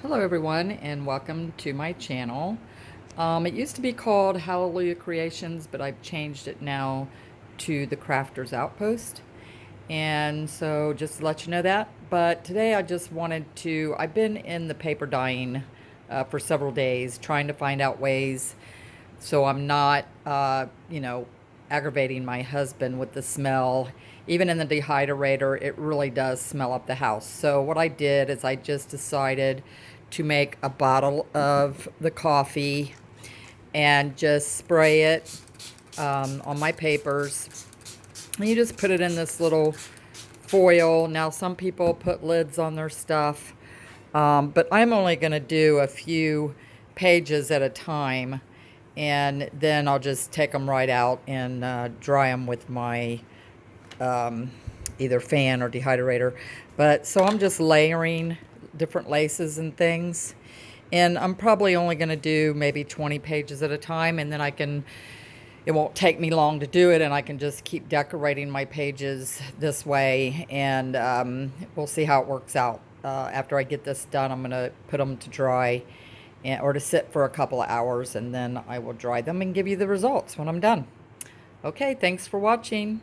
Hello everyone and welcome to my channel. It used to be called Hallelujah Creations, but I've changed it now to the Crafter's Outpost. And so just to let you know that. But today I just wanted to, I've been in the paper dyeing for several days trying to find out ways so I'm not, aggravating my husband with the smell. Even in the dehydrator, it really does smell up the house. So what I did is I just decided to make a bottle of the coffee and just spray it on my papers. And you just put it in this little foil. Now, some people put lids on their stuff, but I'm only going to do a few pages at a time, and then I'll just take them right out and dry them with my either fan or dehydrator. But so I'm just layering different laces and things, and I'm probably only going to do maybe 20 pages at a time, and then it won't take me long to do it, and I can just keep decorating my pages this way, and we'll see how it works out. After I get this done, I'm going to put them to dry or to sit for a couple of hours, and then I will dry them and give you the results when I'm done. Okay, thanks for watching.